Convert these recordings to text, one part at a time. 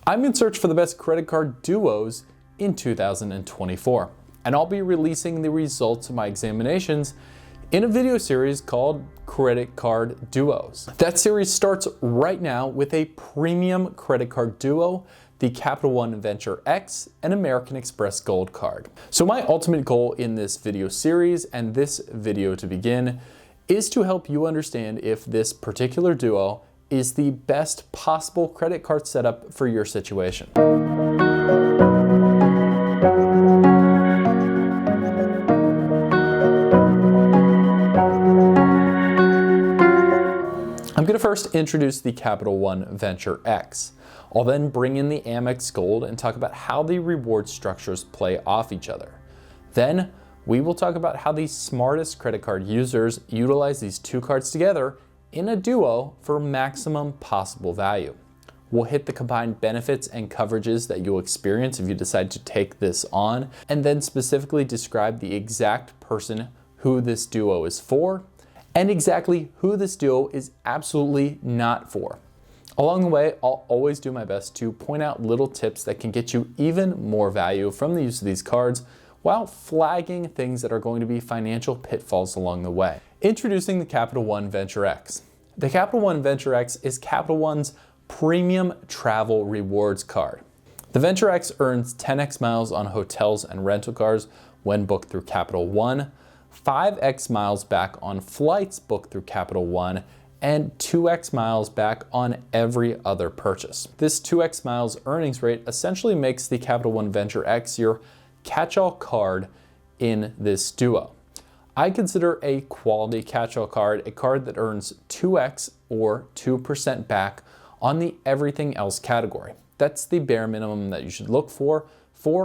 I'm in search for the best credit card duos in 2024, and I'll be releasing the results of my examinations in a video series called Credit Card Duos. That series starts right now with a premium credit card duo, the Captial One Venture X and American Express Gold Card. So my ultimate goal in this video series, and this video to begin, is to help you understand if this particular duo is the best possible credit card setup for your situation. I'm going to first introduce the Captial One Venture X. I'll then bring in the AmEx Gold and talk about how the reward structures play off each other. Then we will talk about how the smartest credit card users utilize these two cards together in a duo for maximum possible value. We'll hit the combined benefits and coverages that you'll experience if you decide to take this on, and then specifically describe the exact person who this duo is for, and exactly who this duo is absolutely not for. Along the way, I'll always do my best to point out little tips that can get you even more value from the use of these cards while flagging things that are going to be financial pitfalls along the way. Introducing the Captial One Venture X. The Captial One Venture X is Captial One's premium travel rewards card. The Venture X earns 10x miles on hotels and rental cars when booked through Captial One, 5x miles back on flights booked through Captial One, and 2x miles back on every other purchase. This 2x miles earnings rate essentially makes the Captial One Venture X your catch-all card in this duo. I consider a quality catch-all card a card that earns 2x or 2% back on the everything else category. That's the bare minimum that you should look for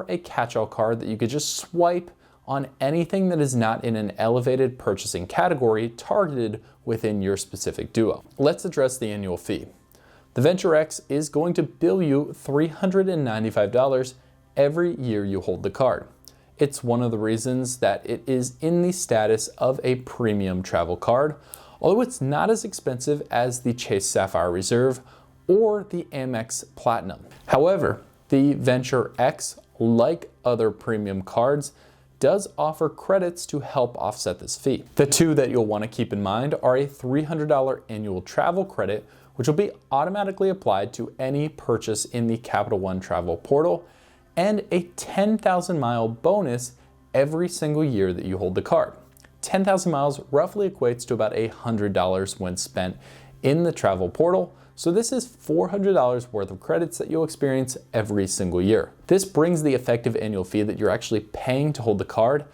a catch-all card that you could just swipe on anything that is not in an elevated purchasing category targeted within your specific duo. Let's address the annual fee. The Venture X is going to bill you $395 every year you hold the card. It's one of the reasons that it is in the status of a premium travel card, although it's not as expensive as the Chase Sapphire Reserve or the AmEx Platinum. However, the Venture X, like other premium cards, does offer credits to help offset this fee. The two that you'll want to keep in mind are a $300 annual travel credit, which will be automatically applied to any purchase in the Captial One travel portal, and a 10,000 mile bonus every single year that you hold the card. 10,000 miles roughly equates to about $100 when spent in the travel portal, so this is $400 worth of credits that you'll experience every single year. This brings the effective annual fee that you're actually paying to hold the card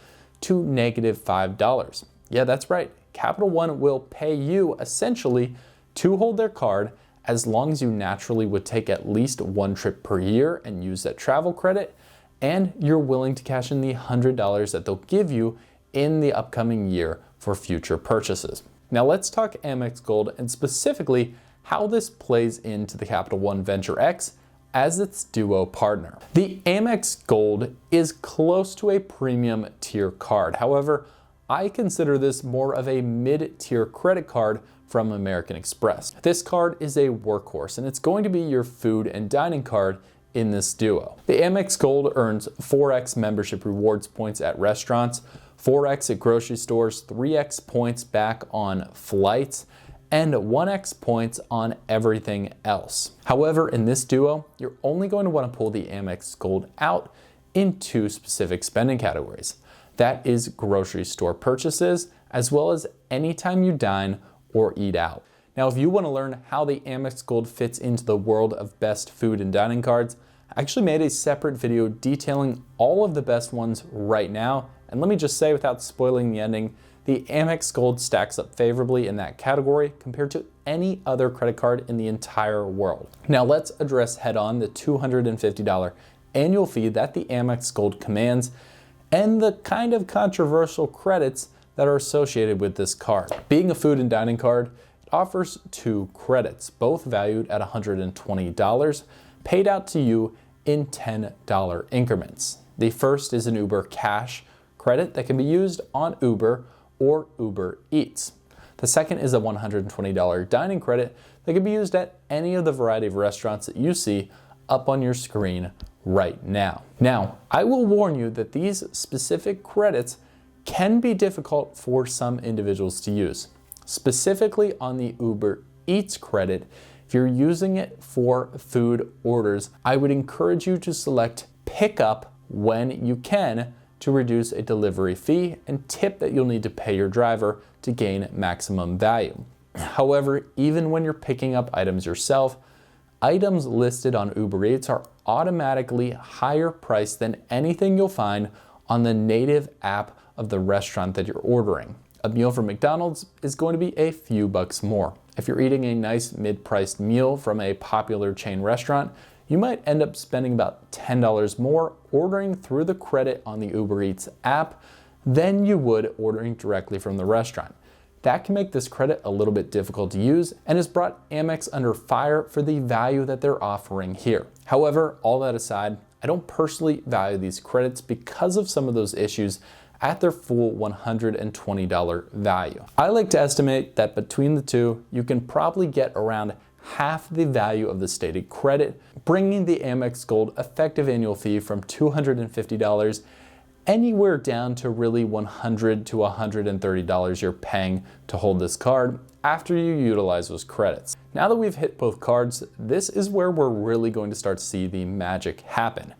to -$5. Yeah, that's right. Captial One will pay you essentially to hold their card as long as you naturally would take at least one trip per year and use that travel credit, and you're willing to cash in the $100 that they'll give you in the upcoming year for future purchases. Now let's talk AmEx Gold and specifically how this plays into the Captial One Venture X as its duo partner. The AmEx Gold is close to a premium tier card. However, I consider this more of a mid-tier credit card from American Express. This card is a workhorse, and it's going to be your food and dining card in this duo. The AmEx Gold earns 4x membership rewards points at restaurants, 4x at grocery stores, 3x points back on flights, and 1x points on everything else. However, in this duo, you're only going to want to pull the AmEx Gold out in two specific spending categories. That is grocery store purchases, as well as anytime you dine or eat out. Now, if you want to learn how the AmEx Gold fits into the world of best food and dining cards, I actually made a separate video detailing all of the best ones right now. And let me just say, without spoiling the ending, the AmEx Gold stacks up favorably in that category compared to any other credit card in the entire world. Now let's address head-on the $250 annual fee that the AmEx Gold commands and the kind of controversial credits that are associated with this card. Being a food and dining card, it offers two credits, both valued at $120, paid out to you in $10 increments. The first is an Uber Cash credit that can be used on Uber or Uber Eats. The second is a $120 dining credit that can be used at any of the variety of restaurants that you see up on your screen right now. Now, I will warn you that these specific credits can be difficult for some individuals to use. Specifically on the Uber Eats credit, if you're using it for food orders, I would encourage you to select pickup when you can to reduce a delivery fee and tip that you'll need to pay your driver to gain maximum value. However, even when you're picking up items yourself, items listed on Uber Eats are automatically higher priced than anything you'll find on the native app of the restaurant that you're ordering. A meal from McDonald's is going to be a few bucks more. If you're eating a nice mid-priced meal from a popular chain restaurant, you might end up spending about $10 more ordering through the credit on the Uber Eats app than you would ordering directly from the restaurant. That can make this credit a little bit difficult to use and has brought Amex under fire for the value that they're offering here. However, all that aside, I don't personally value these credits because of some of those issues at their full $120 value. I like to estimate that between the two, you can probably get around half the value of the stated credit, bringing the Amex Gold effective annual fee from $250 anywhere down to really $100 to $130 you're paying to hold this card after you utilize those credits. Now that we've hit both cards, this is where we're really going to start to see the magic happen.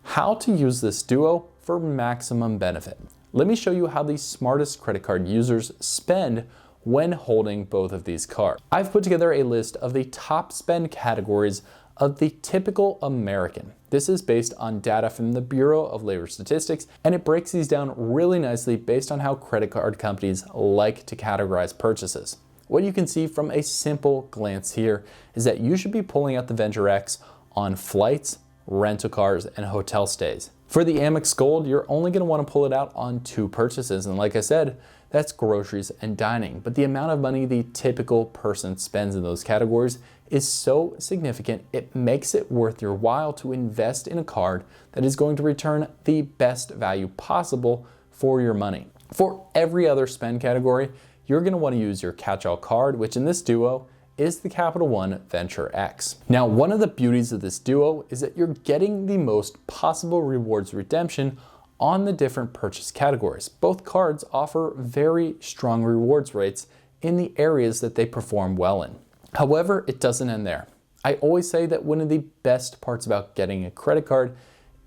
How to use this duo for maximum benefit. Let me show you how the smartest credit card users spend when holding both of these cards. I've put together a list of the top spend categories of the typical American. This is based on data from the Bureau of Labor Statistics, and it breaks these down really nicely based on how credit card companies like to categorize purchases. What you can see from a simple glance here is that you should be pulling out the Venture X on flights, rental cars, and hotel stays. For the Amex Gold, you're only going to want to pull it out on 2 purchases, and like I said, that's groceries and dining. But the amount of money the typical person spends in those categories is so significant, it makes it worth your while to invest in a card that is going to return the best value possible for your money. For every other spend category, you're going to want to use your catch-all card, which in this duo is the Captial One Venture X. Now, one of the beauties of this duo is that you're getting the most possible rewards redemption on the different purchase categories. Both cards offer very strong rewards rates in the areas that they perform well in. However, it doesn't end there. I always say that one of the best parts about getting a credit card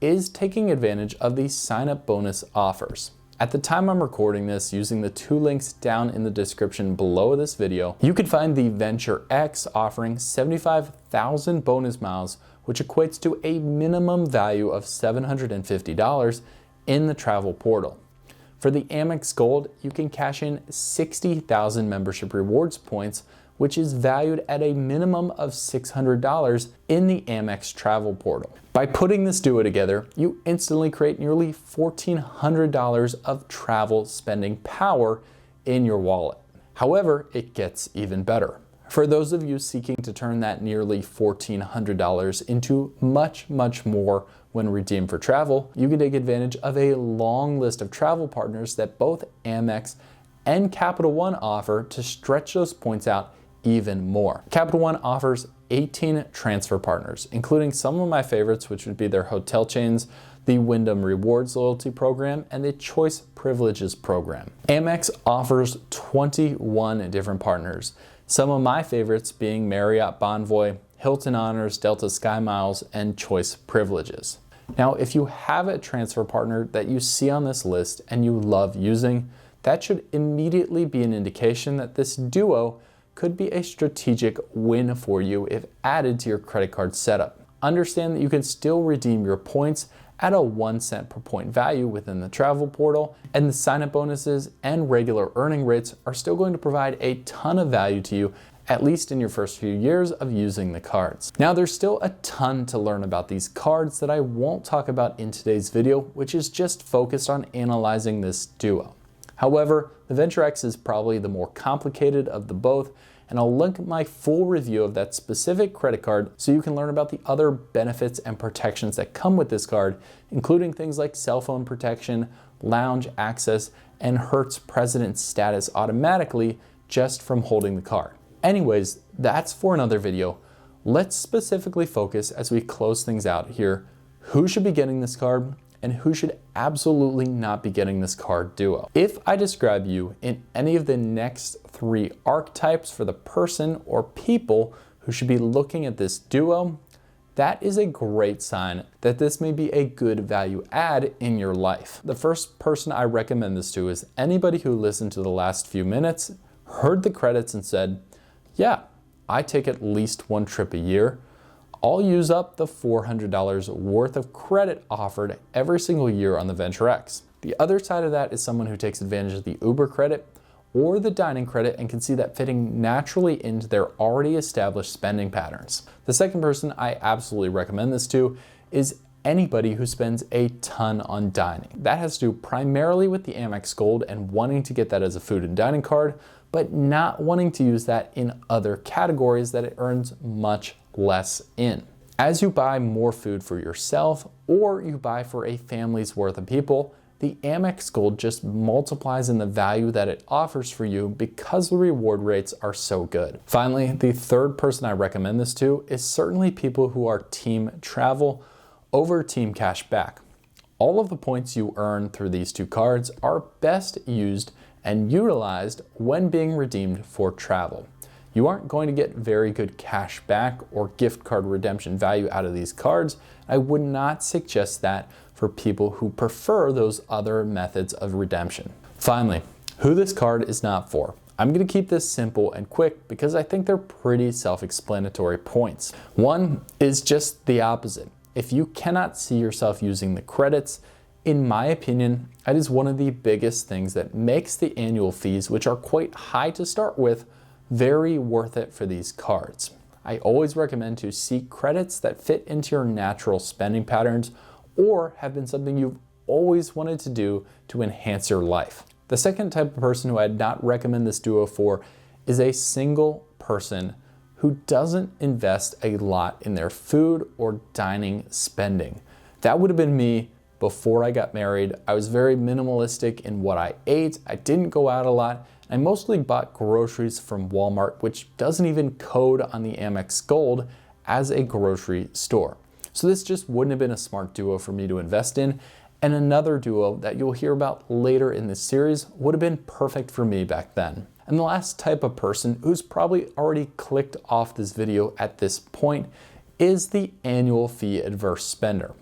is taking advantage of the sign-up bonus offers. At the time I'm recording this, using the 2 links down in the description below this video, you can find the Venture X offering 75,000 bonus miles, which equates to a minimum value of $750 in the travel portal. For the Amex Gold, you can cash in 60,000 membership rewards points, which is valued at a minimum of $600 in the Amex travel portal. By putting this duo together, you instantly create nearly $1,400 of travel spending power in your wallet. However, it gets even better. For those of you seeking to turn that nearly $1,400 into much, much more when redeemed for travel, you can take advantage of a long list of travel partners that both Amex and Captial One offer to stretch those points out even more. Captial One offers 18 transfer partners, including some of my favorites, which would be their hotel chains, the Wyndham Rewards Loyalty Program, and the Choice Privileges Program. Amex offers 21 different partners, some of my favorites being Marriott Bonvoy, Hilton Honors, Delta Sky Miles, and Choice Privileges. Now, if you have a transfer partner that you see on this list and you love using, that should immediately be an indication that this duo could be a strategic win for you if added to your credit card setup. Understand that you can still redeem your points at a 1 cent per point value within the travel portal, and the sign-up bonuses and regular earning rates are still going to provide a ton of value to you, at least in your first few years of using the cards. Now, there's still a ton to learn about these cards that I won't talk about in today's video, which is just focused on analyzing this duo. However, the Venture X is probably the more complicated of the both, and I'll link my full review of that specific credit card so you can learn about the other benefits and protections that come with this card, including things like cell phone protection, lounge access, and Hertz President status automatically just from holding the card. Anyways, that's for another video. let's specifically focus as we close things out here, who should be getting this card and who should absolutely not be getting this card duo. If I describe you in any of the next 3 archetypes for the person or people who should be looking at this duo, that is a great sign that this may be a good value add in your life. The first person I recommend this to is anybody who listened to the last few minutes, heard the credits and said, yeah, I take at least 1 trip a year. I'll use up the $400 worth of credit offered every single year on the Venture X. The other side of that is someone who takes advantage of the Uber credit or the dining credit and can see that fitting naturally into their already established spending patterns. The second person I absolutely recommend this to is anybody who spends a ton on dining. That has to do primarily with the AmEx Gold and wanting to get that as a food and dining card, but not wanting to use that in other categories that it earns much less in. As you buy more food for yourself or you buy for a family's worth of people, the AmEx Gold just multiplies in the value that it offers for you because the reward rates are so good. Finally, the third person I recommend this to is certainly people who are team travel over team cash back. All of the points you earn through these 2 cards are best used and utilized when being redeemed for travel. You aren't going to get very good cash back or gift card redemption value out of these cards. I would not suggest that for people who prefer those other methods of redemption. Finally, who this card is not for. I'm going to keep this simple and quick because I think they're pretty self-explanatory points. One is just the opposite. If you cannot see yourself using the credits, in my opinion, that is one of the biggest things that makes the annual fees, which are quite high to start with, very worth it for these cards. I always recommend to seek credits that fit into your natural spending patterns or have been something you've always wanted to do to enhance your life. The second type of person who I'd not recommend this duo for is a single person who doesn't invest a lot in their food or dining spending. That would have been me before I got married. I was very minimalistic in what I ate. I didn't go out a lot. I mostly bought groceries from Walmart, which doesn't even code on the AmEx Gold as a grocery store. So this just wouldn't have been a smart duo for me to invest in. And another duo that you'll hear about later in this series would have been perfect for me back then. And the last type of person who's probably already clicked off this video at this point is the annual fee adverse spender.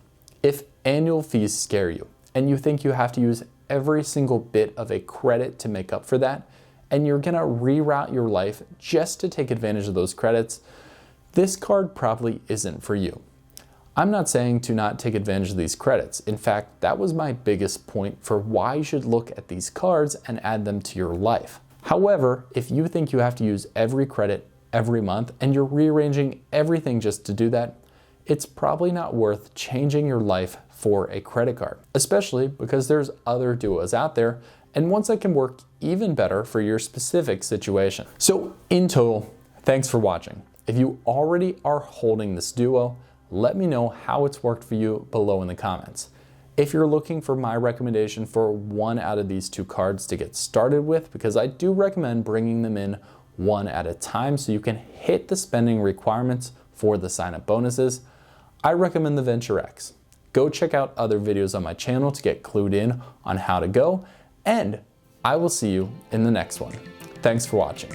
If annual fees scare you and you think you have to use every single bit of a credit to make up for that, and you're gonna reroute your life just to take advantage of those credits, this card probably isn't for you. I'm not saying to not take advantage of these credits. In fact, that was my biggest point for why you should look at these cards and add them to your life. However, if you think you have to use every credit every month and you're rearranging everything just to do that, it's probably not worth changing your life for a credit card, especially because there's other duos out there and ones that can work even better for your specific situation. So in total, thanks for watching. If you already are holding this duo, let me know how it's worked for you below in the comments. If you're looking for my recommendation for one out of these 2 cards to get started with, because I do recommend bringing them in one at a time so you can hit the spending requirements for the sign-up bonuses, I recommend the Venture X. Go check out other videos on my channel to get clued in on how to go, and I will see you in the next one. Thanks for watching.